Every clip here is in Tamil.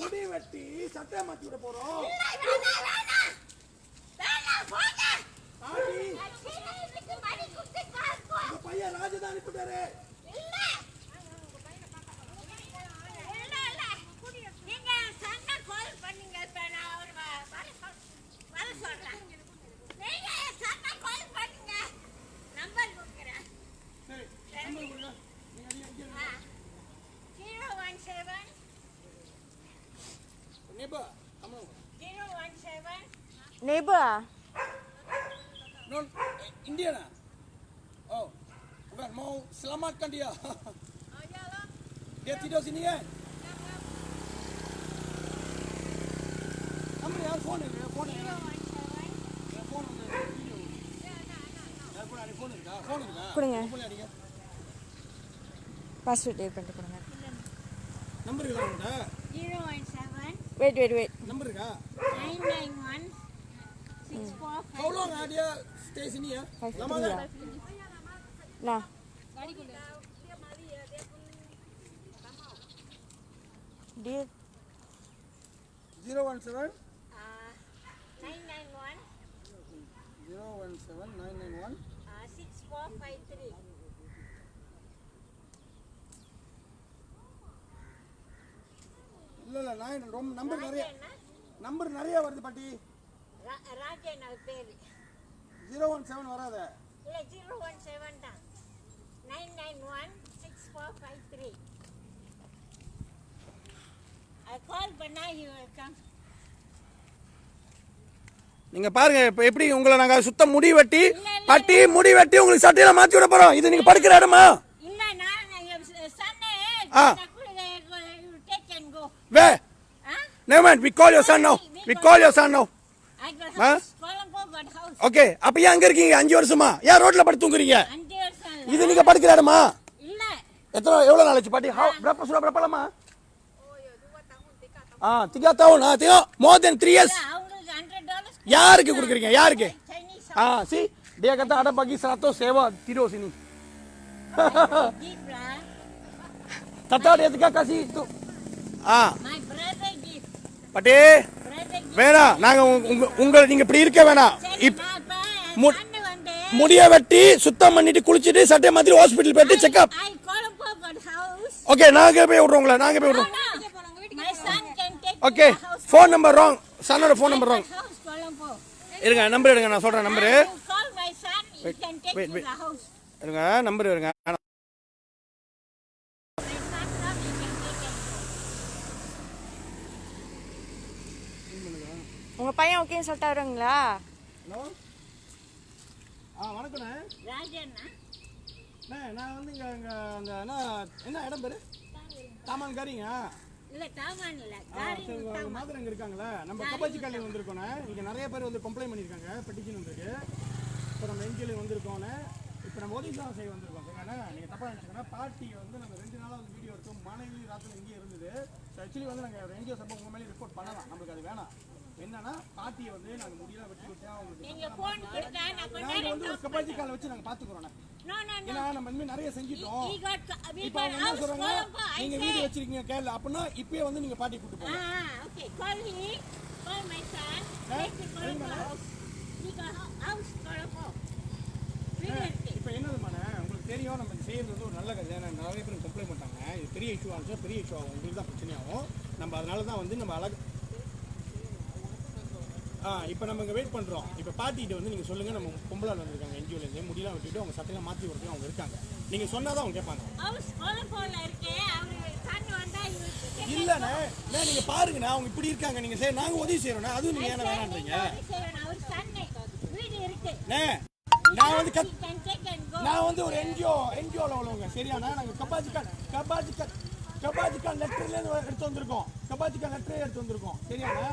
முடி வெட்டி சட்டை மாத்தி விட போறோம். பையன் ராஜதானி கூட்டாரு. Neighbor ah? Non Indian ah? Oh, bukan mau selamatkan dia. Oh iyalah. Dia tidur sini kan? Kamu yang phone ni, phone ni. Phone ni. Phone ni, phone ni. Phone ni. கொடுங்க. Phone ni. பாஸ்வேர்ட் டைப் பண்ணிட்டு கொடுங்க. நம்பர் இருக்கா உன்கிட்ட? 017 wait நம்பர் இருக்கா? 991 645. How long dia stay sini ya? Lama kan? Nah. Dia 017 991 017 991 6453. இல்ல நான் ரொம்ப நம்பர் நிறைய வருது பாட்டி. ராஜன் அவர் பேரு. 017 வராத. இல்ல 017 தான். 991 6453. I call பண்ணா he will come. நீங்க பாருங்க இப்ப எப்படி உங்களை நாங்க சுத்த முடி வெட்டி பட்டி முடி வெட்டி உங்களுக்கு சட்டையில மாத்தி விட போறோம். இது நீங்க படுக்கிற இடமா? இல்ல நான் சன்னே take and go. Where? Never mind, we call your son now. We call your son now. I got house. Colombo got house. Okay, அப்ப ஏன் அங்க இருக்கீங்க 5 வருஷமா? ஏன் ரோட்ல படுத்து தூங்குறீங்க? 5 வருஷம். இது நீங்க படுக்கிற இடமா? இல்ல. எவ்வளவு நாள் ஆச்சு பாட்டி? berapa lama? Ah, 3 tahun. Ah, tengok. More than 3 years. அவங்களுக்கு $100. யாருக்கு கொடுக்குறீங்க? யாருக்கு? Chinese. Ah, see? Dia kata ada bagi 100 sewa tidur sini. Give lah. Tata dia juga kasih itu. Ah, My brother give. பாட்டி Brother give. வேணாம். நாங்க உங்களை நீங்க இப்படி இருக்க வேணாம். முடிய வெட்டி சுத்தம் பண்ணிட்டு குளிச்சிட்டு சட்டை மாதிரி ஹாஸ்பிடல் போயிட்டு checkup. I Colombo got house. Okay நாங்க போய் விடுறோம் உங்களை. நாங்க போய் விடுறோம். My son can take okay phone number wrong. சன்னோட phone number wrong. house Colombo. இருங்க நம்பர் எடுங்க நான் சொல்றேன் number. You call my son, he can take wait, you wait. the house. இருங்க நம்பர் எடுங்க. My son come, he can take and go. உங்க பையன் ஓகேன்னு சொல்லிட்டு வருங்களா? ஹலோ. வணக்கண்ணே. ராஜண்ணா. நான் வந்து இங்க அந்த என்ன இடம் பேரு? தாமான்காரிங்க. இல்ல தாமான் இல்ல. மாதிரி அங்க இருக்காங்களா? நம்ம கபாச்சி காலனி வந்திருக்கோண்ணே. இங்க நிறைய பேர் வந்து கம்ப்ளைண்ட் பண்ணிருக்காங்க. பெட்டிஷன் வந்திருக்கு. இப்போ நம்ம என்ஜிஎல் வந்திருக்கோண்ணே. இப்போ நம்ம ஒதிசான் சைடு வந்திருக்கோம். சரிங்களா? நீங்க தப்பா நினைச்சீங்கன்னா பார்ட்டி வந்து நம்ம 2 நாளா வந்து வீடியோ எடுத்தோம். மாணவி ராத்திரி இங்கே இருந்தது. ஆக்சுவலி வந்து நாங்க என்ஜிஓ சப்ப உங்க மேலே ரிப்போர்ட் பண்ணலாம். நமக்கு அது வேணாம். என்னன்னா பார்ட்டியை வந்து நாங்க முடியல வெட்டி விட்டா நீங்க போன் கொடுத்தா நான் கொஞ்ச நாங்க நேரம் வந்து ஒரு கபாச்சி கால வச்சு நாங்க பாத்துக்கறோம். No no no. ஏன்னா நம்ம இனிமே நிறைய செஞ்சிட்டோம். We இப்போ got என்ன house சொல்றாங்க? Colombo. நீங்க வீடியோ வச்சிருக்கீங்க கேரளா. அப்பனா இப்பவே வந்து நீங்க பார்ட்டி கூட்டி போங்க. Okay. Call me. Call my son. Take the Colombo house. We got house Colombo. இப்போ என்னதுமானே உங்களுக்கு தெரியும் நம்ம செய்யறது வந்து ஒரு நல்ல கதை. நிறைய பேர் கம்ப்ளைண்ட் பண்ணாங்க. இது பெரிய இஷ்யூ ஆச்சு. பெரிய இஷ்யூ ஆகும். உங்களுக்கு தான் பிரச்சனையாகும். நம்ம அதனால தான் வந்து நம்ம அழகு இப்போ நம்ம இங்கே வெயிட் பண்ணுறோம். இப்போ பார்ட்டிகிட்ட வந்து நீங்கள் சொல்லுங்கள் நம்ம பொம்பளால் வந்திருக்காங்க என்ஜிஓலேருந்து முடியெல்லாம் விட்டுட்டு அவங்க சட்டையெல்லாம் மாற்றி விடுறதுக்கு அவங்க இருக்காங்க. நீங்கள் சொன்னால் தான் அவங்க கேட்பாங்க. இல்லைண்ணே நீங்கள் பாருங்கண்ணா அவங்க இப்படி இருக்காங்க. நீங்கள் சரி நாங்கள் உதவி செய்கிறோண்ணே. அதுவும் நீங்கள் ஏன்னா வேணான்றீங்க. நான் வந்து ஒரு என்ஜிஓவில் உள்ளவங்க. சரியாண்ணா நாங்கள் கபாஜிக்கான் லெட்டர்லேருந்து எடுத்து வந்திருக்கோம். கபாஜிக்கான் லெட்டரே எடுத்து வந்திருக்கோம். சரியாண்ணா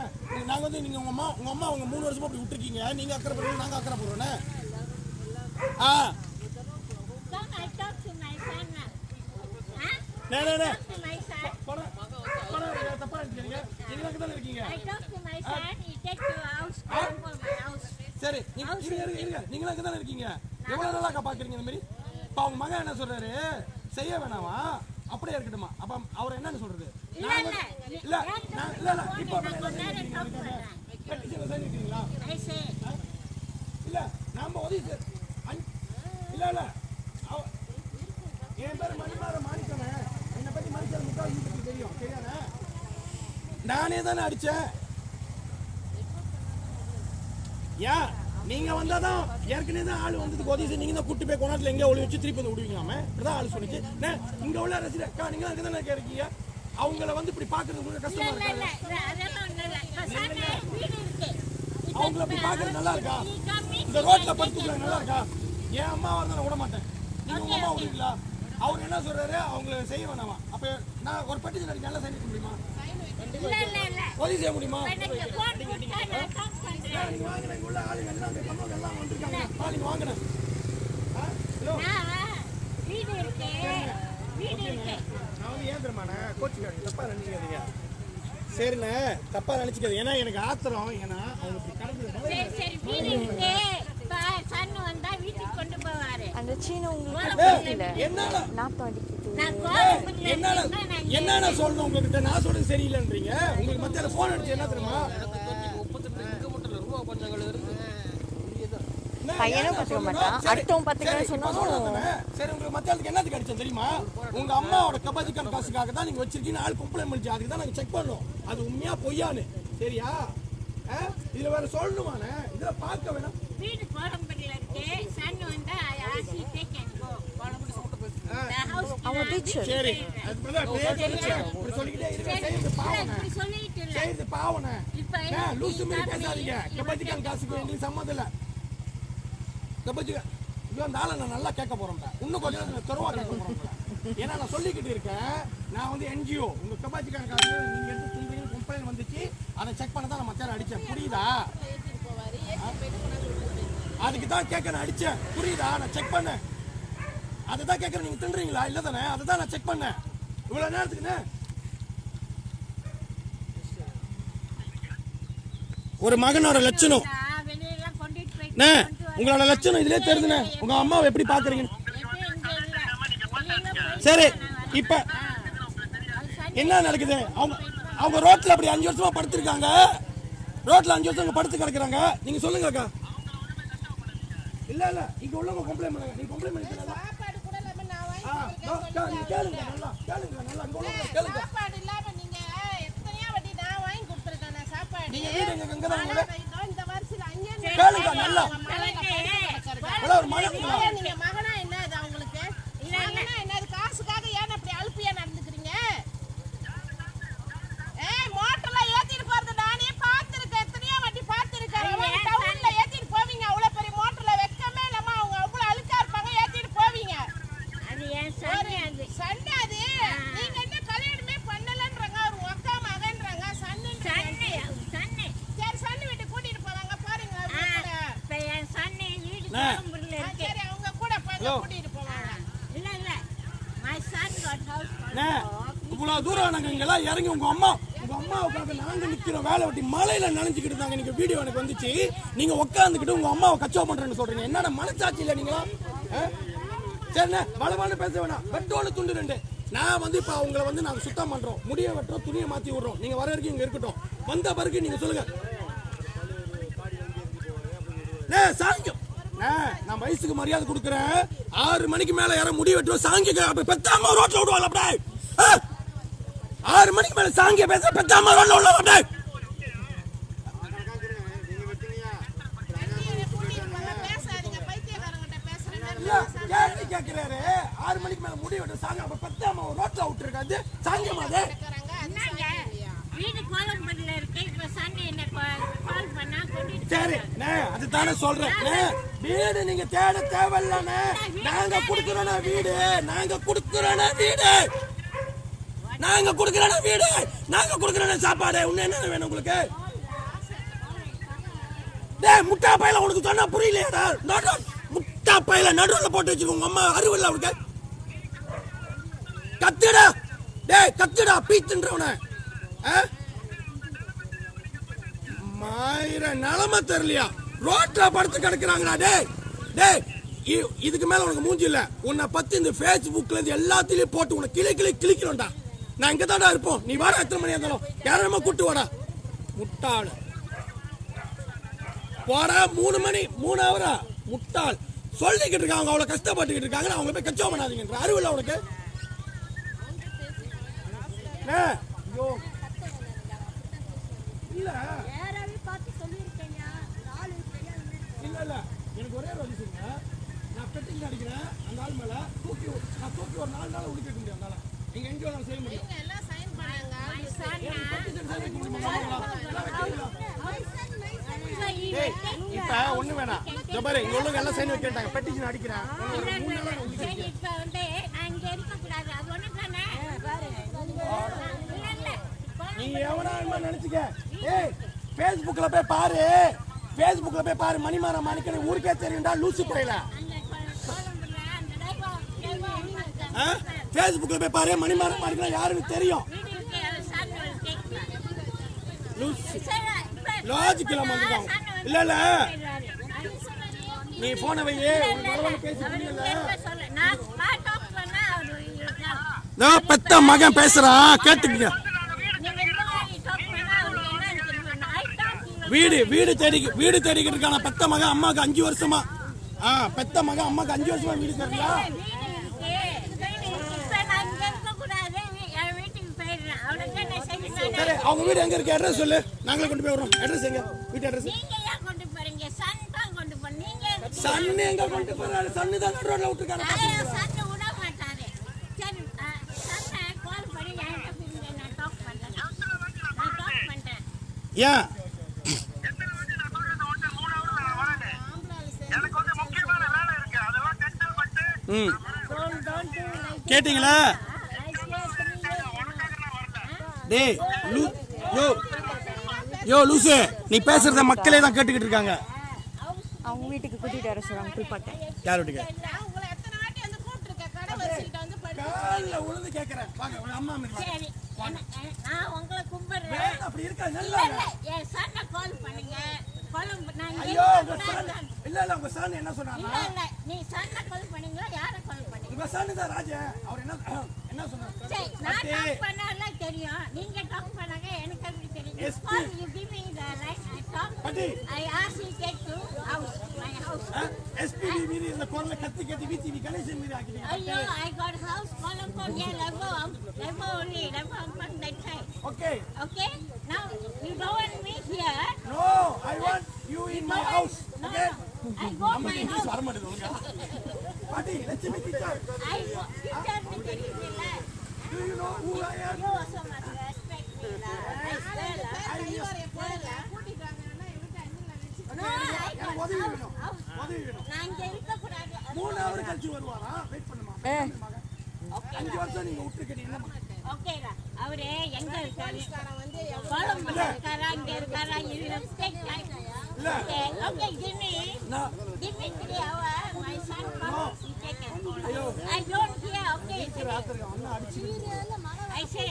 நாங்கள் வந்து நீங்கள் உங்கள் அம்மா அவங்க 3 வருஷமா அப்படி விட்டுருக்கீங்க. நீங்கள் அக்கறை போடுறீங்க நாங்கள் அக்கறை போடுறோண்ணே. தப்பா நினைக்கிறீங்க. எங்களுக்கு தானே இருக்கீங்க. சரி நீங்களும் அங்கே தானே இருக்கீங்க. எவ்வளோ நாளாக்கா பார்க்குறீங்க இந்த மாதிரி? இப்போ அவங்க மகன் என்ன சொல்கிறாரு? செய்ய வேணாமா அப்படியே இருக்கட்டுமா? அப்ப அவர் என்னன்னு சொல்றது? இல்ல இல்ல இல்ல இல்ல இப்போ பெட்டிஷன் சைன் இருக்கீங்களா? ஐசே இல்ல நாம உதவி இல்ல இல்ல என் பேர் மணிமாற மாணிக்கமே. என்னை பத்தி மணிக்கால் முக்கால் வீட்டுக்கு தெரியும். தெரியாதா? நானே தானே அடிச்சேன். ஏன் நீங்க வந்தாதான் ஏற்கனவே தான் ஆள் வந்ததுக்கு உதவி செஞ்சு நீங்க தான் கூட்டு போய் கொண்டாட்டில் எங்கே ஒளி வச்சு திருப்பி வந்து விடுவீங்களாமே. இப்படிதான் ஆள் சொன்னிச்சு. இங்க உள்ள ரசிகர் அக்கா நீங்க அங்கே தானே இருக்கீங்க. அவங்கள வந்து இப்படி பாக்குறது உங்களுக்கு கஷ்டமா இருக்கா? அவங்கள அப்படி பாக்குறது நல்லா இருக்கா? இந்த ரோட்ல படுத்துக்கிறாங்க நல்லா இருக்கா? என் அம்மாவா இருந்தாலும் விட மாட்டேன். நீங்க உங்க அம்மா விடுவீங்களா? அவர் என்ன சொல்றாரு? அவங்க செய்ய வேணாமா? அப்ப நான் ஒரு பெட்டிஷன் அடிக்க நல்லா சைன் முடியுமா? உதவி செய்ய முடியுமா? நீங்க வாங்கின உள்ள ஆளுங்க எல்லாம் அந்த கம்மங்க எல்லாம் வந்திருக்காங்க. நீங்க வாங்கின நான் வந்து ஏன் தெரியுமாண்ணே கோச்சுக்காதீங்க, தப்பா நினைக்காதீங்க. சரிண்ணே தப்பா நினைச்சுக்காது. ஏன்னா எனக்கு ஆத்திரம். ஏன்னா அவங்க இப்படி அந்த சீனை உங்களுக்கு என்ன சொல்லணும் உங்ககிட்ட? நான் சொல்றது சரியில்லைன்றீங்க. உங்களுக்கு மத்தியால போன் அடிச்சு என்ன தெரியுமா? பையனும் பத்துக்க மாட்டான், அடுத்தவன் பத்துக்க சொன்னாலும். சரி உங்களுக்கு மத்தியானத்துக்கு என்னத்துக்கு அடிச்சேன் தெரியுமா? உங்க அம்மாவோட கபாதிக்கான காசுக்காக தான் நீங்க வச்சிருக்கீங்க. ஆள் கம்ப்ளைண்ட் பண்ணிச்சு. அதுக்கு தான் நாங்க செக் பண்ணோம் அது உண்மையா பொய்யான்னு. சரியா? இதுல வேற சொல்லணுமாண்ணே? இதுல பார்க்க வேணாம். வீடு கோடம்பரியில இருக்கு. சன் வந்தா ஆசி டேக் அண்ட் கோ. அவன் டீச்சர். சரி அது மேல இப்படி சொல்லிக்கிட்டே இருக்க. செய்து பாவனே. செய்து பாவனே. லூசு மாதிரி பேசாதீங்க. கபாதிக்கான காசுக்கு எங்களுக்கு சம்மந்தம் இல்ல. கபாதிக்கா இவ்வளோ நாளை நான் நல்லா கேட்க போறேன். இன்னும் கொஞ்சம் நேரம் தெருவா கேட்க போறேன். ஏன்னா நான் சொல்லிக்கிட்டு இருக்கேன். நான் வந்து என்ஜிஓ. உங்க கபாதிக்கான காசு நீங்க எடுத்து திரும்பி கம்ப்ளைண்ட் வந்துச்சு. அதை செக் பண்ண தான் நான் மச்சான் அடிச்சேன். புரியுதா? அதுக்கு தான் கேட்க நான் அடிச்சேன். புரியுதா? நான் செக் பண்ணேன். அதை தான் கேட்கறேன். நீங்க தின்றீங்களா? இல்ல தானே? அதை தான் நான் செக் பண்ணேன். இவ்வளவு நேரத்துக்குண்ணே ஒரு மகனோட லட்சணம் உங்களோட லட்சணம் இதுலயே தெரியுதுண்ணே. உங்க அம்மாவை எப்படி பாக்குறீங்க? சரி இப்ப என்ன நடக்குது? அவங்க ரோட்ல அப்படி 5 வருஷமா படுத்திருக்காங்க. ரோட்ல 5 வருஷம் படுத்து கிடக்குறாங்க. நீங்க சொல்லுங்க அக்கா. இல்ல இல்ல இங்க உள்ளவங்க கம்ப்ளைண்ட் பண்ணுங்க. நீங்க கம்ப்ளைண்ட் பண்ணிட்டீங்களா? சாப்பாடு கூட இல்லாம நான் வாங்கி கேளுங்க கேளுங்க நல்லா கேளுங்க நல்லா இங்க உள்ளவங்க கேளுங்க. சாப்பாடு இல்லாம நீங்க எத்தனையோ வாட்டி நான் வாங்கி கொடுத்திருக்கேன் நான் சாப்பாடு. நீங்க வீடு எங்க தான் உங்க இந்த வருஷத்துல அங்கே கேளுங்க நல்லா. ஒரு மழை நீங்க மகனா என்ன அது உங்களுக்கு? மகனா என்ன அது? காசுக்காக ஏன் அப்படி அல்பியா நடந்துக்கிறீங்க? மோட்டர்ல ஏத்திட்டு போறது நானே பார்த்திருக்கேன். எத்தனையோ வாட்டி பார்த்திருக்கேன். டவுன்ல ஏத்திட்டு போவீங்க. அவ்வளவு பெரிய மோட்டர்ல வெக்கமே இல்லாம அவங்க அவ்வளவு அழுக்கா இருப்பாங்க. ஏத்திட்டு போவீங்க. அது ஏன் சண்டை? அது சண்டை. அது நீங்க என்ன கல்யாணமே பண்ணலன்றாங்க. ஒரு ஒக்கா மகன்றாங்க. சண்டை. சரி சண்டை வீட்டு கூட்டிட்டு போவாங்க பாருங்க. இப்ப என் சண்டை வீடு கோடம்பரியில இருக்கு. சரி அவங்க கூட போங்க கூட்டிட்டு போவாங்க. இல்ல இல்ல my son got house. இவ்வளவு தூரம் நாங்க இங்கெல்லாம் இறங்கி உங்க அம்மாவுக்காக நாங்க நிக்கிறோம். வேலை வெட்டி மழையில நனைஞ்சுக்கிட்டு இருந்தாங்க. நீங்க வீடியோ எனக்கு வந்துச்சு. நீங்க உட்காந்துக்கிட்டு உங்க அம்மாவை கச்சோ பண்றேன்னு சொல்றீங்க. என்னடா மனசாட்சி இல்ல நீங்களா? சரிண்ணே பலவான பேச வேணாம். வெட்டோட துண்டு 2. நான் வந்து இப்ப அவங்கள வந்து நாங்க சுத்தம் பண்றோம். முடிய வெட்டுறோம், துணியை மாத்தி விடுறோம். நீங்க வர வரைக்கும் இங்க இருக்கட்டும். வந்த பிறகு நீங்க சொல்லுங்க. சாங்கியம் நான் வயசுக்கு மரியாதை கொடுக்குறேன். 6 மணிக்கு மேல யாரும் முடி வெட்டுவோம். சாங்கிய பெத்தாம ரோட்ல விடுவாள். அப்படியே 6 மணிக்கு மேல சாங்கிய பேச பெத்தாம ரோட்ல விடுவாள். அப்படியே பேசாதீங்க. பைத்தியக்காரங்கிட்ட பேசுறேன். கேள்வி கேட்கிறாரு. 6 மணிக்கு மேல முடி வெட்ட சாங்க அப்ப பெத்தாம ரோட்ல விட்டுருக்காது. சாங்கியமா அது வீடு கோடம்பரியில இருக்கு. இப்ப சண்டை என்ன கால் பண்ணா கூட்டிட்டு சரி அதுதானே சொல்றேன். வீடு நீங்க தேட தேவையில்லண்ணே. நாங்க குடுக்கிறோம் வீடு. நாங்க குடுக்கிறோம் சாப்பாடு. இன்னும் என்ன வேணும் உங்களுக்கு? முட்டா பையில உனக்கு சொன்னா புரியலையாடா? முட்டா பையில நடுவில் போட்டு வச்சுக்கோ. உங்க அம்மா அறிவில்லை அவனுக்கு. கத்துடா பீத்துன்றவன. மாயிர நிலைமை தெரியலையா? ரோட்ல படுத்து கிடக்குறாங்கடா. இதுக்கு மேல உனக்கு மூஞ்சி இல்ல. உன்னை பத்தி இந்த Facebookல இருந்து எல்லாத்திலயும் போட்டு உன்னை கிளிக்கிறோம்டா. நான் இங்க தான்டா இருப்போம். நீ வாடா, எத்தனை மணியா இருந்தாலும் யாரமா கூட்டு வாடா. முட்டாள் போடா. 3 மணி 3 ஹவரா முட்டாள் சொல்லிக்கிட்டு இருக்காங்க. அவ்வளவு கஷ்டப்பட்டுக்கிட்டு இருக்காங்க. அவங்க போய் கச்சோ பண்ணாதீங்க. அறிவில்லை உனக்கு? ஐயோ இல்ல யாராவது பார்த்து சொல்லியிருக்கேங்க. இல்ல இல்ல, எனக்கு ஒரே ஒரு விஷயங்க. நான் பெட்டிங் அடிக்கிறேன் அந்த ஆள் மேல தூக்கி ஒரு 4 நாள் உடுக்க முடியும். அதனால நீங்க எங்க வேணாலும் செய்ய முடியும். நீங்க எல்லாம் சைன் பண்ணுங்க. இப்ப ஒண்ணு வேணாம். இதோ பாரு, இங்க உள்ளவங்க எல்லாம் சைன் வைக்கிறாங்க. பெட்டிஷன் அடிக்கிறேன். இப்ப வந்து நான் இங்க இருக்கக்கூடாது. அது ஒண்ணு தானே. நீ எவனா நினைச்சுக்க. ஏய், Facebookல போய் பாரு. Facebookல போய் பாரு. மணிமாற மாணிக்கன் ஊருக்கே தெரியும்டா. லூசு போயில. Facebookல போய் பாரு. மணிமாற மாணிக்கன் யாருன்னு தெரியும். லாஜிக் இல்லாம வந்துட்டாங்க. இல்ல இல்ல, நீ போன வையே. பெத்த மகன் பேசுறான், கேட்டுக்க. வீடு தேடிக்கிட்டு இருக்கான பெத்த மகன். அம்மாக்கு 5 வருஷமா. பெத்த மகன் அம்மாக்கு 5 வருஷமா வீடு தேடியா? சரி, அவங்க வீடு எங்க இருக்கு? அட்ரஸ் சொல்லு, நாங்களே கொண்டு போய் விடுறோம். அட்ரஸ் எங்க? வீட்டு அட்ரஸ். சன்னு எங்க கொண்டு போறாரு? சன்னு தான் ரோட்ல விட்டுருக்காரு. ஏன் கேட்டீங்களா? டேய் யோ லூசு, நீ பேசுறத மக்களே தான் கேட்டுக்கிட்டு இருக்காங்க. அவங்க வீட்டுக்கு கூட்டிட்டு வர சொல்றாங்க. குளிப்பாட்டேன். யார் வீட்டுக்கு? நான் உங்களை எத்தனை வாட்டி வந்து கூப்பிட்டுருக்கேன். கடை வச்சுக்கிட்டு வந்து கால்ல விழுந்து கேக்குறேன். வாங்க, உங்க அம்மா அம்மா. சரி, நான் உங்களை கும்பிடுறேன். அப்படி இருக்கா? நல்லா என் சன்னை கால் பண்ணுங்க. நான் ஐயோ, உங்க சன் இல்ல இல்ல, உங்க சன் என்ன சொன்னாங்க? இல்ல நீ சன்னை கால் பண்ணீங்களா? யாரை கால் பண்ணீங்க? உங்க சன் தான் ராஜா. அவர் என்ன சொன்னாரு? சரி, நான் டாக் பண்ணால தெரியும். நீங்க டாக் பண்ணாங்க எனக்கு எப்படி தெரியும்? You give me the right I talk. I ask you get to house, my house. SPB மீறி இந்த குரலை கத்தி VTV கணேசன் மீறி ஆக்கிட்டீங்க. ஐயோ, I got house Colombo. Yeah, level only, level on that side. Okay. Okay? Now, you don't want me here. No, I want you in my house. No, Okay? I go my house. வர மாட்டேது ஒழுங்கா. பாட்டி, Lakshmi teacher. I go, teacher me தெரியல. Do you know who I am? You also must respect me lah. I swear lah. கூட்டிட்டு வாங்கன்னா இவருக்கு அண்ணன் நினைச்சு No, I got உதவி house. வேணும். உதவி வேணும். நான் இங்க இருக்கக்கூடாது. 3 ஹவர் கழிச்சு வருவாரா? வெயிட் பண்ணுமா. 5 வருஷம் நீங்க விட்டுருக்கீங்க. என்னமா? ஓகேடா. அவரே எங்க இருக்காரு? வந்து கொலம்புல இருக்காரா? இங்க இருக்காரா? இது ரெஸ்பெக்ட் இல்ல. Okay, give me நான் 3 hours. My son comes, he take it. I don't care. Okay, ராத்திரி அண்ணா அடிச்சு. I say.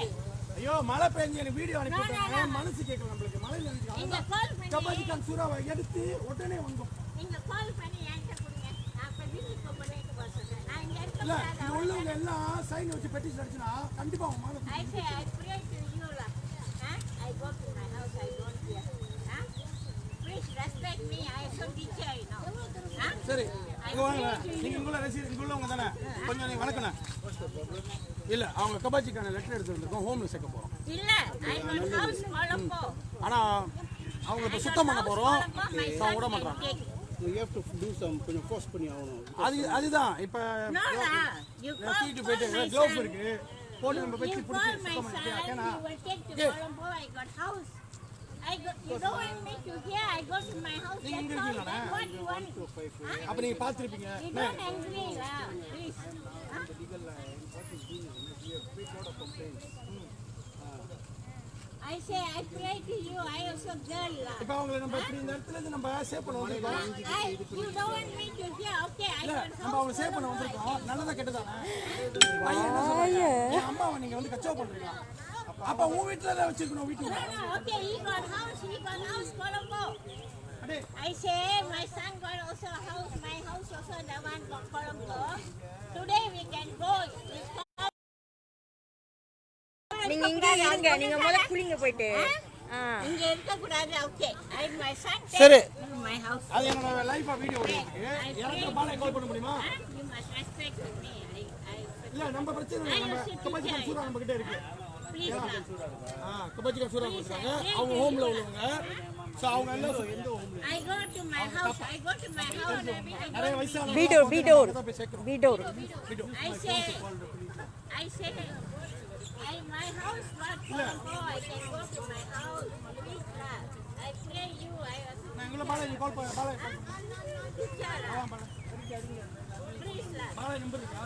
ஐயோ, மழை பெஞ்சு எனக்கு வீடியோ அனுப்பிட்டாங்க. மனசு கேட்கல நம்மளுக்கு. மழை நினைச்சு நீங்க கால் பண்ணி கபாஜிகான் சூறாவை எடுத்து உடனே வந்தோம். நீங்க கால் பண்ணி என்கிட்ட கொடுங்க. நான் இப்ப வீட்டுக்கு போறேன்னு சொல்றேன். நான் இங்க இல்ல, இருக்கக்கூடாது. இங்க உள்ளவங்க எல்லாம் சைன் வச்சு பெட்டிஷன் அடிச்சுனா கண்டிப்பா அவங்க மேல I say I pray to you lah. I go to my house. I don't care. Please respect me. I am so teacher, you know. சரி, இங்க வாங்க. நீங்க இங்குள்ள ரசீது இங்குள்ளவங்க தானே? கொஞ்சம் நீங்க வணக்கண்ணா. இல்ல, அவங்க கபாஜிக்கான லெட்டர் எடுத்து வந்திருக்கோம். ஹோம்ல சேர்க்க போறோம். இல்ல, I got house Colombo. ஆனா அவங்க இப்ப சுத்தம் பண்ண போறோம். அவங்க விட மாட்டாங்க. You have to do some கொஞ்சம் force பண்ணி ஆகணும். அதுதான் இப்ப No lah. You call தூக்கிட்டு போயிட்டு க்ளோவ்ஸ் இருக்கு. போட்டு நம்ம வச்சு You புடிச்சு call my சுத்தம் son. பண்ணிட்டேனா? You will take to Colombo. I got house. You don't want me to here. I go to my house. நீங்க இங்க That's all. இருக்கீங்களா? That's what you want. அப்ப நீங்க பாத்துருப்பீங்க. You don't angry lah. Please. I say I pray to you. I also girl lah. இப்ப அவங்கள நம்ம இப்படி இந்த இடத்துல இருந்து நம்ம சேவ் பண்ண வந்திருக்கோம். You don't want me to here. Okay. I இல்ல, got நம்ம house. அவங்கள சேவ் பண்ண வந்திருக்கோம். நல்லதா கெட்டதானே? பையன் என்ன சொல்றாங்க? என் அம்மாவை நீங்க வந்து கச்சோ பண்றீங்களா? அப்ப உன் வீட்டுல தான் வச்சிருக்கணும் வீட்டுல. No, okay. He got house. Colombo. I say my son got also a house, my house also the one got Colombo. Today we can go. நீங்க இங்க இருங்க, நீங்க முதல்ல குளிங்க போயிட்டு. இங்க இருக்க கூடாது. Okay. I my son சரி. take my house. அது என்னோட லைஃபா வீடியோ எடுத்துருக்கு. எனக்கு பாலை கால் பண்ண முடியுமா? You must respect me. I இல்ல நம்ம பிரச்சனை இல்ல. நம்ம கபாச்சிகன் சூரா நம்ம கிட்ட இருக்கு. please. கபாச்சிகன் சூரா கொடுத்தாங்க. அவங்க ஹோம்ல உள்ளவங்க. சோ அவங்க எல்லாம் எந்த ஹோம்ல? I go to my house. I go to my house. நிறைய வயசான வீடோர். I say my house not Colombo. I can go to my house. Please, I pray you. நான் உங்களை பாலை நீ கால் பண்ண பாலை. Please, பாலை நம்பர் இருக்கா?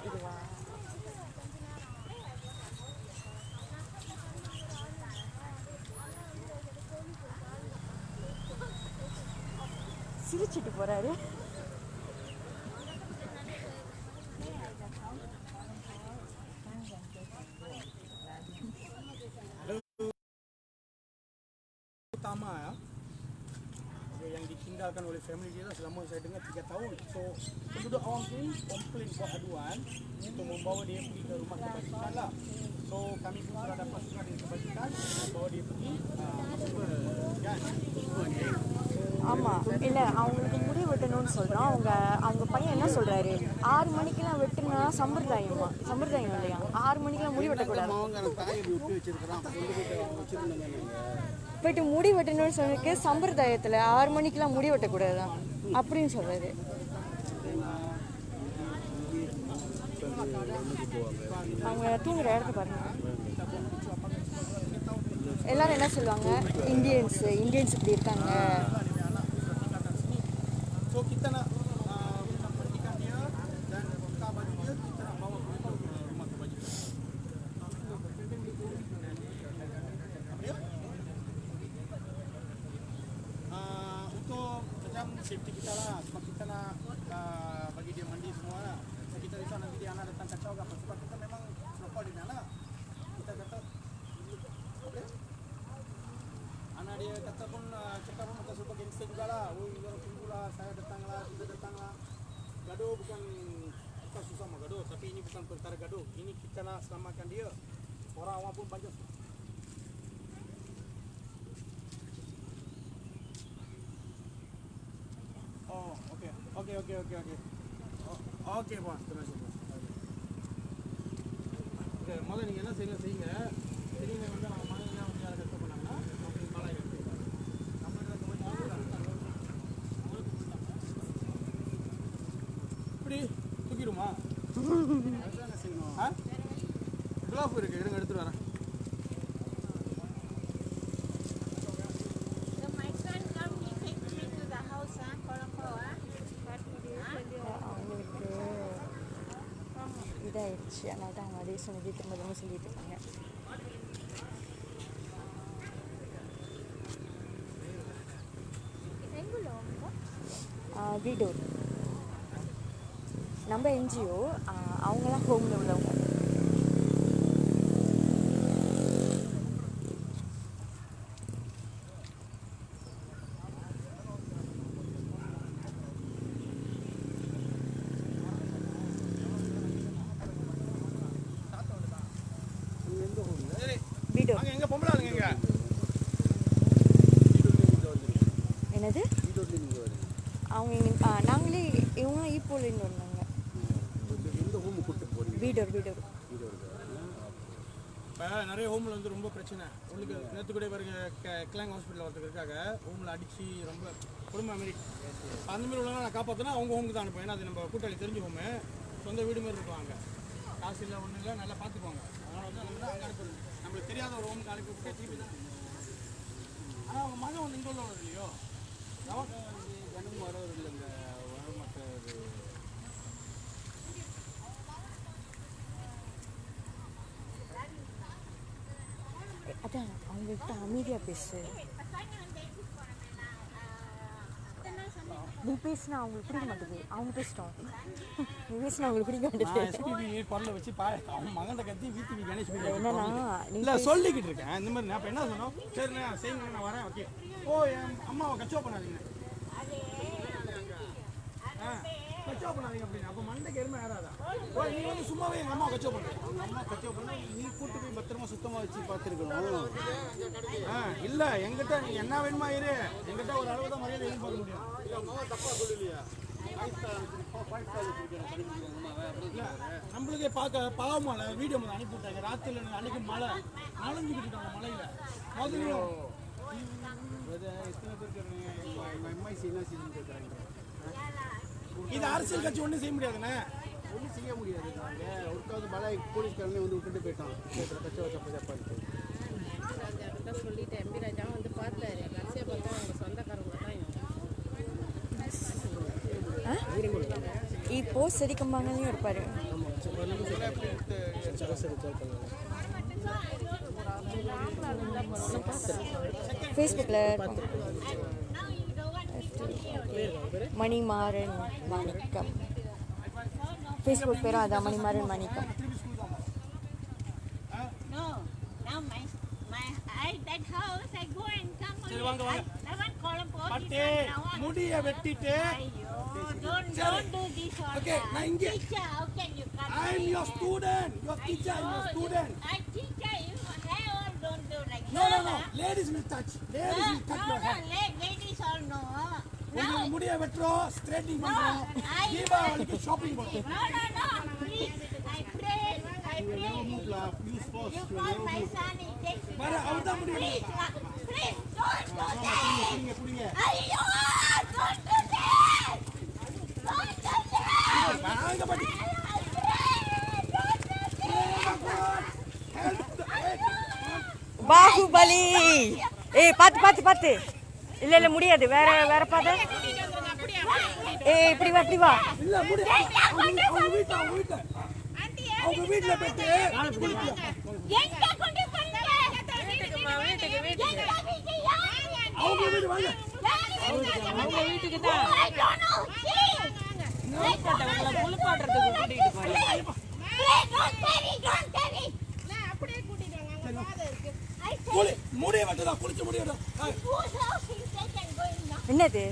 இதுவா? சிரிச்சிட்டு போறாரு. Tama ya. Yang ditinggalkan oleh family dia selama saya dengar 3 tahun. So penduduk awam pun komplain buat aduan untuk membawa dia pergi ke rumah kebajikan lah. So kami pun sudah dapat surat dari kebajikan bawa dia pergi kan. ஆமா இல்ல அவங்களுக்கு முடி வெட்டணும்னு சொல்றோம். அவங்க பையன் என்ன சொல்றாரு, 6 மணிக்கெல்லாம் வெட்டினா சம்பிரதாயம் இல்லையா? 6 மணிக்கெல்லாம் முடி வெட்டக்கூடாது. போயிட்டு முடி வெட்டணும்னு சொன்னதுக்கு சம்பிரதாயத்துல 6 மணிக்கெல்லாம் முடி வெட்டக்கூடாதுதான் அப்படின்னு சொல்றாரு. அவங்க தூங்குற இடத்த பாருங்க. எல்லாரும் என்ன சொல்லுவாங்க, இந்தியன்ஸ் இப்படி இருக்காங்க. So kita nak perhatikan dia dan buka baju dia, kita nak bawa ke rumah kebajikan. Untuk macam safety kita lah, sebab kita nak bagi dia mandi semua lah. So kita risau nanti dia anak datang kacau ke apa, sebab kita memang selopor dia anak. Kita kata anak dia kata pun cakap pun macam super gangster jugalah. Oh, orang tunggulah, saya datanglah, kita datanglah. Gaduh bukan susah mah gaduh, tapi ini bukan perkara gaduh. Ini kita nak selamatkan dia. Orang awam pun banyak. Oh, okey. Okey, bos. Terima kasih, bos. Okey, முதல்ல நீங்க என்ன செய்யுங்க. சரிங்க வந்து நம்ம மனைவினா வந்து யாரை கஷ்டம் பண்ணாங்கன்னா அப்படி பாலை எடுத்து இப்படி தூக்கிடுமா? கிளாஃப் இருக்கு, இருங்க எடுத்துட்டு வரேன். So my son come, he take me to the house, Colombo, அவங்களுக்கு இதாயிடுச்சு, அதனால தான் அவங்க அதே சொன்னது திரும்ப சொல்லிட்டு இருக்காங்க. வீடோர் நம்ம என்ஜிஓ, அவங்களாம் ஹோமில் உள்ளவங்க. வீடோர் அங்க எங்க பொம்பளை ஆளுங்க எங்க? என்னது? அவங்க நாங்களே இவங்க ஈப்போலேருந்து வந்தாங்க. வீடோர் இப்போ நிறைய ஹோமில் வந்து ரொம்ப பிரச்சனை. உங்களுக்கு நேற்று கூட பாருங்க, கிளாங் ஹாஸ்பிட்டலில் ஒருத்தருக்காக ஹோமில் அடித்து ரொம்ப குடும்ப மாரி. அந்த மாதிரி உள்ளவங்க நான் காப்பாற்றினா அவங்க ஹோமுக்கு தான் அனுப்புவேன். ஏன்னா அது நம்ம கூட்டாளி தெரிஞ்ச ஹோமு, சொந்த வீடு மாதிரி இருப்பாங்க. காசு இல்லை ஒன்றும் இல்லை, நல்லா பார்த்துக்குவாங்க. அதனால் வந்து நம்ம தான் அங்கே அனுப்புறது. நம்மளுக்கு தெரியாத ஒரு ஹோமுக்கு அனுப்பி விட்டு திருப்பி தான். ஆனால் அவங்க மகன் வந்து இங்கே உள்ளவர் இல்லையோ, கண்ணும் வரவர் இல்லைங்க, வரமாட்ட அதான் அவங்கள்ட்ட அமைதியாக பேசு. நீ பேசினா அவங்களுக்கு பிடிக்க மாட்டேங்குது. அவங்க பேசிட்டோம். நீ பேசினா அவங்களுக்கு பிடிக்க நான் மாட்டேங்குது. எஸ்பிபி குரலை வச்சு அவன் மகன்கிட்ட கத்தி விடிவி கணேஷ் என்னன்னா நீ இல்லை சொல்லிக்கிட்டு இருக்கேன் இந்த மாதிரி. நான் இப்போ என்ன சொன்னோம், சரிண்ணா செய்யுங்க நான் வரேன், ஓகே. ஓ என் அம்மாவை கச்சோ பண்ணாதீங்க, கச்சோ பண்ணாதீங்க அப்படின்னு. அப்போ மண்டைக்கு எருமை ஏறாதா? ஓ நீ வந்து சும்மாவே எங்கள் அம்மாவை கச்சோ பண்ணுறேன். அவங்க அம்மா கச்சா பண்ணா நீ கூட்டு போய் பத்திரமா சுத்தமா வச்சு பார்த்துருக்கணும். இல்லை எங்கிட்ட நீ என்ன வேணுமா இரு, எங்கிட்ட ஒரு அளவு தான் மரியாதை எதிர்பார்க்க முடியும். அம்மாவை தப்பா சொல்லலையா? இல்லை நம்மளுக்கே பார்க்க பாவமால வீடியோ முதல் அனுப்பி விட்டாங்க. ராத்திரியில் அன்னைக்கு மழை நனைஞ்சுக்கிட்டு இருக்காங்க மழையில். முதல்லையும் எத்தனை பேர் கேட்குறாங்க எம்ஐசி என்ன செய்யணும்னு கேட்குறாங்க. இது அரசியல் கட்சி ஒன்றும் செய்ய முடியாதுண்ணே. ஒன்றும் செய்ய முடியாது. நாங்கள் ஒருக்காவது மழை போலீஸ்காரனே வந்து விட்டுட்டு போயிட்டான். கச்சா வச்சா பார்த்து ராஜா சொல்லிட்டு எம்பி ராஜா வந்து பார்த்தாரு. கடைசியாக பார்த்தா அவங்க சொந்தக்காரங்க தான் இப்போ செடிக்கம்பாங்கலையும் இருப்பாரு. ஃபேஸ்புக்கில் மணிமாறன் மாணிக்கம். ஃபேஸ்புக் பேரும் அதான், மணிமாறன் மாணிக்கம். No, now that house I go and come சரி only. வாங்க வாங்க. I want column for பட்டு முடியை வெட்டிட்டு don't do this all. Okay, நான் இங்கே. Teacher, how can you come? I am your student, your teacher, I am your student. I teacher you hair all don't do like No, no, that. no, ladies will touch. Ladies will touch your hair. Ladies all know. உங்களுக்கு முடியை வெட்டுறோம், ஸ்ட்ரைட்டிங் பண்றோம், தீபாவளிக்கு ஷாப்பிங் பண்ணுறோம். No, please, I pray. Use force You call my son, he takes it. வர அவர்தான் முடியும். Please, don't do that. புடிங்க புடிங்க. Ayyo, don't do that. Don't do that. வாங்க பாட்டி. பாகுபலி. ஏய் பார்த்து பார்த்து பார்த்து. இல்லை இல்லை முடியாது. வேற வேற பாதை. ஏய் இப்படி வா இப்படி வா. இல்ல முடி. அவங்க வீட்ல போயிட்டு எங்க கொண்டு போறீங்க? அவங்க வீடு வாங்க. அவங்க வீட்டுக்கு தான். I don't know. குளிப்பாட்டுறதுக்கு கூட்டிகிட்டு போறேன். Don't carry. அப்படியே கூட்டிட்டு வாங்க. அங்க பாதை இருக்கு. I said, குளி முடியை வெட்டுதா குளிச்ச முடியும். whose house you take and go in now? என்னது?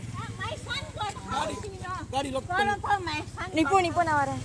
My son got house, you know. காடி lock Follow for my son. நீ போ நான் வரேன்.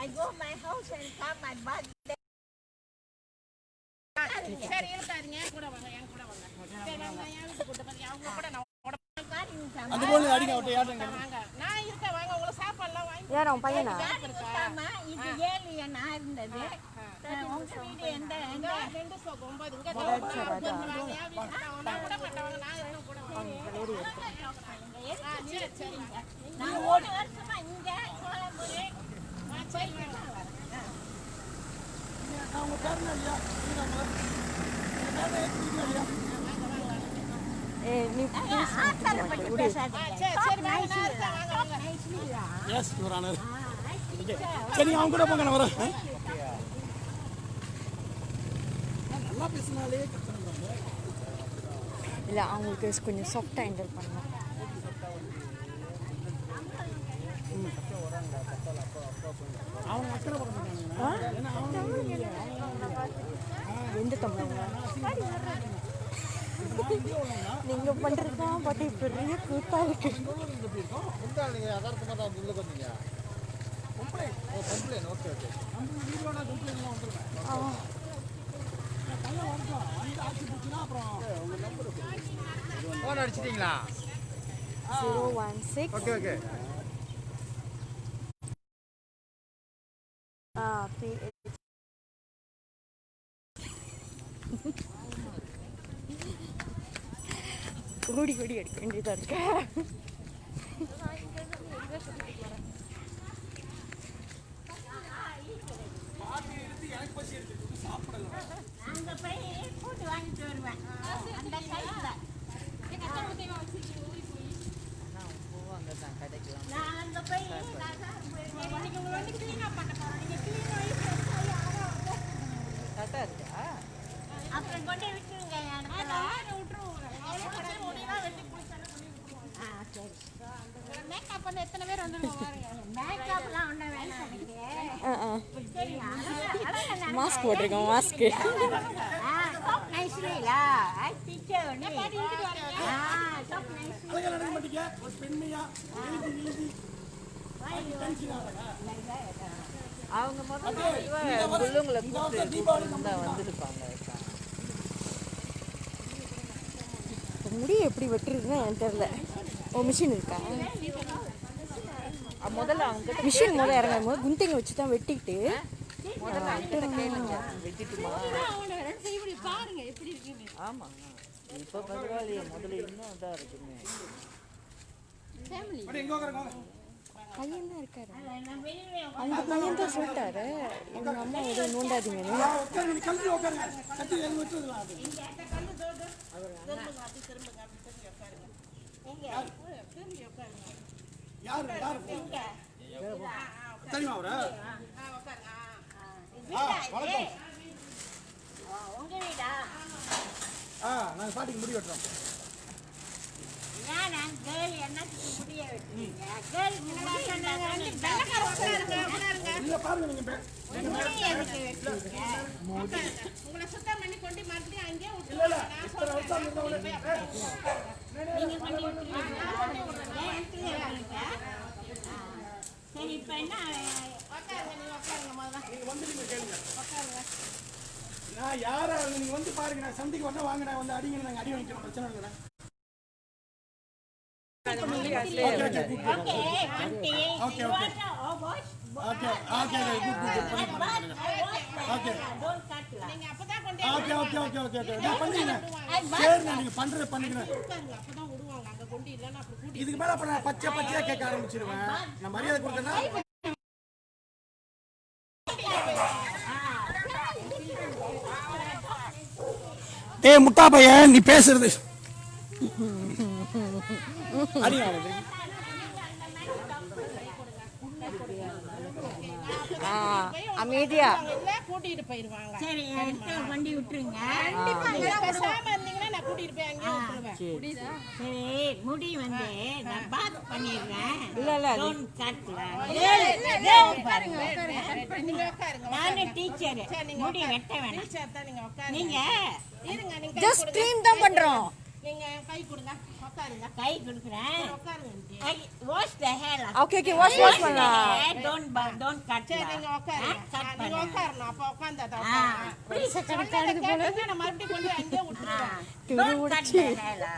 I go my house and come my birthday. சரி இருக்காதீங்க. கூட வாங்க. என் கூட வாங்க. சரி வாங்க. என் வீட்டுக்கு கூட்டு போய் அவங்க கூட நான் அது போல அடிங்க அவட்ட யாருங்க. வாங்க. நான் இருக்க வாங்க. உங்களுக்கு சாப்பாடுலாம் வாங்கி யார் அவன் பையனா? இது 7 நான் இருந்தது. உங்க வீடு எந்த 209 இங்க நான் கூட மாட்டேன். நான் இன்னும் கூட வாங்க. சரி சரிங்க. நான் 1 வருஷமா இங்க கோலம்பூர். சரி அவங்க பேருனா இல்லையா? ஏய் நீ ஆத்தரப்பட்டு பேசாதீங்க. சரி சரி வாங்க. நான் இருக்கேன். வாங்க வாங்க. Yes your honour. சரி அவங்க கூட போங்க நான் வரேன். நல்லா பேசினாலே கத்துறாங்க. இல்லை அவங்களுக்கு கொஞ்சம் சாஃப்டாக ஹேண்டில் பண்ணணும். அவங்க அக்கறை பட மாட்டாங்க. ஏன்னா அவங்க எந்த தமிழ் நீங்க பண்றதுதான் பாட்டி பெரிய கூத்தா இருக்கு. நீங்கள் யதார்த்தமாக தான் உள்ளே வந்தீங்க. Complaint okay okay. நம்ம வீடியோட கம்ப்ளைண்ட்லாம் வந்துருவேன். பையன் வரட்டும், வந்து ஆட்சி போச்சுன்னா அப்புறம் ஃபோன் அடிச்சிட்டிங்களா? 016 okay okay. ஓடி ஓடி அடிக்க வேண்டியதா இருக்க. அங்க போய் கூட்டு வாங்கிட்டு வருவேன். அந்த கையில நான் அங்க போய் இன்னைக்கு உங்களை வந்து கிளீனா பண்ண போறோம். நீங்க கிளீன் அப்புறம் கொண்டு விட்டுருங்க. மேக்கப் பண்ண எத்தனை பேர் வந்துருவாங்க? மேக்கப்லாம் ஒன்றும் வேணாம் எனக்கு. சரியா? மாஸ்க் போட்டிருக்கோம். Mask Top nicely lah. I teacher ni. Top nicely. அழகாக நடக்க மாட்டீங்க ஒரு பெண்மையா எழுதி அவங்க முதல்ல புள்ளுங்களை கூப்பிட்டு வந்துருப்பாங்க. முடி எப்படி வெட்டுறதுன்னு எனக்கு தெரியல. ஓ மிஷின் இருக்கா? முதல்ல அவங்க மிஷின் முதல்ல இறங்கும் போது குந்திங்க வச்சு தான் வெட்டிட்டு முதல்ல அவங்க கேளுங்க வெட்டிட்டுமா. ஆமா இப்போ பரவாயில்லையே, முதல்ல இன்னும் இதாக இருக்குமே. எங்கே உட்காருங்க. பையன் தான் இருக்காரு. அந்த பையன் தான் சொல்லிட்டாரு எங்க அம்மா எதுவும் நோண்டாதீங்கன்னு. உட்காருங்க, நீ கல்வி உட்காருங்க. கட்டி எழுதி வச்சுருக்கலாம். அது யாரு தெரியுமா அவரை? வணக்கம். உங்க வீடா? நாங்கள் பாட்டிக்கு முடி வெட்டுறோம். நான் கேர்ள் என்னத்துக்கு முடிய வெட்டுறீங்க? கேர்ள் இல்லை பாருங்க நீங்கள் உங்களை சுத்தம் பண்ணி கொண்டு மறுபடியும் அங்கேயே விட்டு இல்லை இத்தனை வருஷம் இருந்தவங்களே நீங்க பண்ணி விட்டுருவீங்களா? ஏன் எடுத்துட்டு இருக்கீங்க? சரி இப்போ என்ன உட்காருங்க, நீங்க உட்காருங்க முதல்ல. நீங்கள் வந்து நீங்கள் கேளுங்க. நான் யாரை நீங்கள் வந்து பாருங்க. நான் சந்தைக்கு வந்தால் வாங்க, நான் வந்து அடிங்க, நாங்கள் அடி வாங்கிக்கிறோம். பிரச்சனை இல்லைங்க. Okay, auntie. You want to wash? Okay okay Okay. Don't cut lah. நீங்க அப்பதான் கொண்டு okay okay okay okay okay நான் பண்ணிக்கிறேன். சரிண்ணா நீங்கள் பண்ணுறது பண்ணிக்கிறேன். உட்காருங்க, அப்பதான் விடுவாங்க. அங்க கொண்டு இல்லைன்னா அப்புறம் கூட்டி இதுக்கு மேலே அப்புறம் நான் பச்சையாக கேட்க ஆரம்பிச்சிருவேன். நான் மரியாதை கொடுத்தேன்னா ஏய் முட்டா பையன், நீ பேசுறது அமைதியா இல்ல கூட்டிட்டு போயிருவாங்க. சரி எடுத்து வண்டி விட்டுருங்க. நீங்க பேசாம இருந்தீங்கன்னா நான் கூட்டிட்டு போய் அங்கேயே விட்டுருவேன். சரி முடி வந்து நான் பாத் பண்ணிடுறேன். இல்ல Don't cut lah. நீங்க உட்காருங்க. நானு டீச்சர். முடி வெட்ட வேணாம். டீச்சர் தான், நீங்க உட்காருங்க. நீங்க இருங்க, நீங்க ஜஸ்ட் க்ளீன் தான் பண்றோம். நீங்க கை கொடுங்க, உட்காருங்க. கை கொடுக்குறேன். உட்காருங்க. Wash the hair lah. Okay okay wash பண்ணலாம். Don't cut சரி, lah. நீங்க உட்காருங்க. cut நீங்க பண்ணு. உட்காரணும். அப்ப உட்கார்ந்தா தான் Ah, உட்காருங்க. please கேட்டீங்கன்னா நான் மறுபடியும் கொண்டு போய் அங்கேயே விட்டுருவேன். don't cut the hair lah.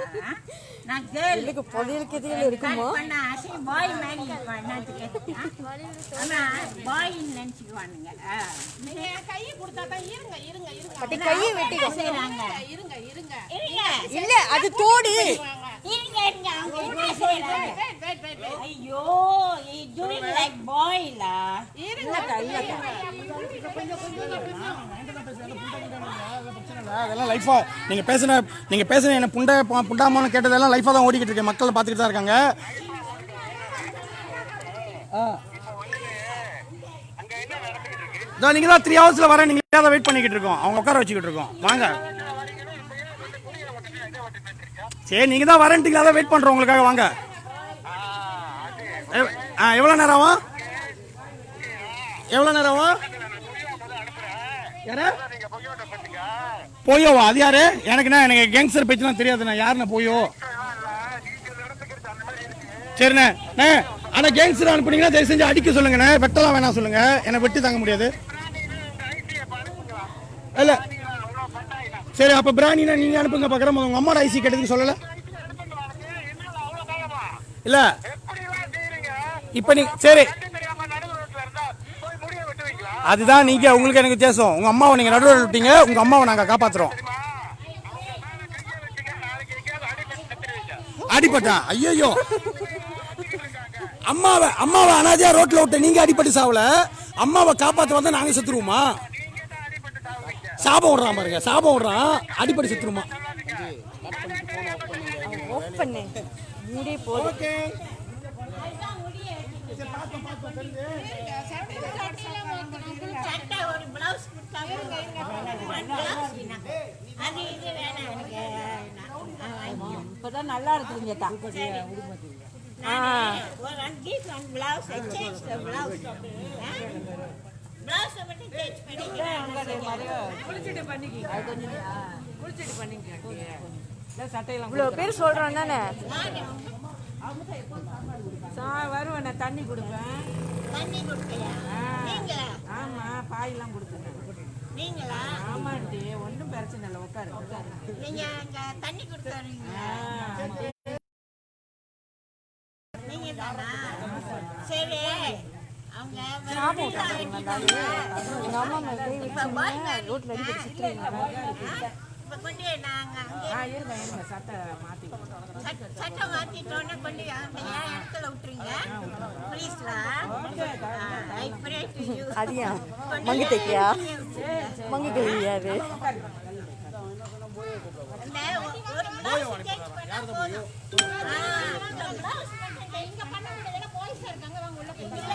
நான் girl. இதுக்கு புதையலுக்கு எதுல இருக்குமோ? cut பண்ணா அசை boy மாதிரி இருக்கும். என்னத்துக்கு? ஆனா boy நினைச்சுக்குவானுங்க. நீங்க கையை கொடுத்தா தான் இருங்க இருங்க இருங்க பட்டி கையை வெட்டிக்கோ. செய்றாங்க. இருங்க இருங்க இருங்க. இல்ல அது தோடு. இருங்க இருங்க அவங்க என்ன செய்றாங்க? wait. ஐயோ he doing like boy lah. அதெல்லாம் லைஃபா நீங்கள் பேசுன என்ன புண்டாமான்னு கேட்டதெல்லாம் லைஃபாக தான் ஓடிக்கிட்டு இருக்கேன். மக்கள் பார்த்துக்கிட்டு தான் இருக்காங்க. நீங்கள் தான் 3 ஹவர்ஸில் வரேன். நீங்கள் தான் வெயிட் பண்ணிக்கிட்டு இருக்கோம். அவங்க உட்கார வச்சுக்கிட்டு இருக்கோம். வாங்க. சரி நீங்கள் தான் வரேன்ட்டீங்களா? தான் வெயிட் பண்ணுறோம் உங்களுக்காக. வாங்க. எவ்வளோ நேரம் ஆகும்? யாரா போயோவா? அது யாரு? எனக்குண்ணா எனக்கு கேங்ஸ்டர் பற்றிலாம் தெரியாதுண்ணா. யாருண்ணா போயோ? சரிண்ணே. ஆனா கேங்ஸ்டர் அனுப்புனீங்கன்னா தயவு செஞ்சு அடிக்க சொல்லுங்கண்ணே. வெட்டலாம் வேணாம் சொல்லுங்க. எனக்கு வெட்டி தாங்க முடியாது. இல்ல சரி, அப்ப பிராணினா நீங்க அனுப்புங்க பாக்குறேன். உங்க அம்மாவோட ஐசி கேட்டதுக்கு சொல்லல இல்ல. இப்ப நீ சரி, அதுதான் நீங்க உங்களுக்கு எனக்கு வித்தியாசம். உங்க அம்மாவை நீங்க நடுவில் விட்டீங்க, உங்க அம்மாவை நாங்க காப்பாத்துறோம். அடிப்பட்டா? ஐயோ, அம்மாவை அனாதையா ரோட்ல விட்ட நீங்க அடிப்பட்டு சாவல, அம்மாவை காப்பாத்த வந்தா நாங்க செத்துருவோமா? சாபம் விடுறான் பாருங்க, சாபம் விடுறான், அடிப்பட்டு செத்துருமா? ஆஃப் பண்ணு, மூடே போதும். சட்டை ஒரு பிளவுஸ் அது இது வேணாம் எனக்கு. இப்பதான் நல்லா இருக்குதுங்க தான். One blouse, I changed the blouse. Blouse மட்டும் change பண்ணிக்கிறேன். குளிச்சுட்டு பண்ணிக்க சட்டையெல்லாம் இவ்வளோ பேர் சொல்கிறோம் தானே. வருவேன், நான் தண்ணி கொடுப்பேன். தண்ணி கொடுக்கையா? நீங்களா? ஆமா, பாயெல்லாம் கொடுத்துருக்கேன். நீங்களா? ஆமாண்டி, ஒன்றும் பிரச்சனை இல்லை. உட்காரு. நீங்க அங்க தண்ணி கொடுத்தாருங்க. நீங்க தானா? சரி, அவங்க எங்கள் அம்மா மேலே கை வச்சுங்க, ரோட்டில் அடிப்படி சுற்றுறீங்க. இப்ப கொண்டு நாங்க இருங்க சட்டை மாற்றி சட்டை மாத்திட்டோன்னு கொண்டு அந்த என் இடத்துல விட்டுருங்க ப்ளீஸ்லா. I pray to you. அதியா மங்கு தைக்கியா? மங்கு கழுவியாது. அந்த ஒரு பிளவுஸ் சேஞ்ச் பண்ணா போதும். அந்த பிளவுஸ் மட்டும் இங்க பண்ண முடியல. போலீஸ் இருக்காங்க, வாங்க உள்ள போய். இல்ல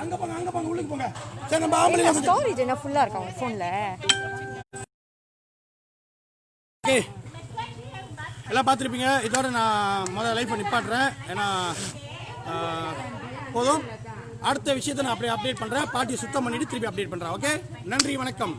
அங்க போங்க உள்ளுக்கு போங்க. சரி, நம்ம ஆம்பளை ஸ்டோரேஜ் என்ன ஃபுல்லாக இருக்கா உங்கள் ஃபோனில்? ஓகே, எல்லாம் பார்த்துருப்பீங்க. இதோட நான் முதல்ல லைஃப்பை நிப்பாட்டுறேன். ஏன்னா போதும். அடுத்த விஷயத்தை நான் அப்படியே அப்டேட் பண்ணுறேன். பார்ட்டியை சுத்தம் பண்ணிவிட்டு திருப்பி அப்டேட் பண்ணுறேன். ஓகே, நன்றி, வணக்கம்.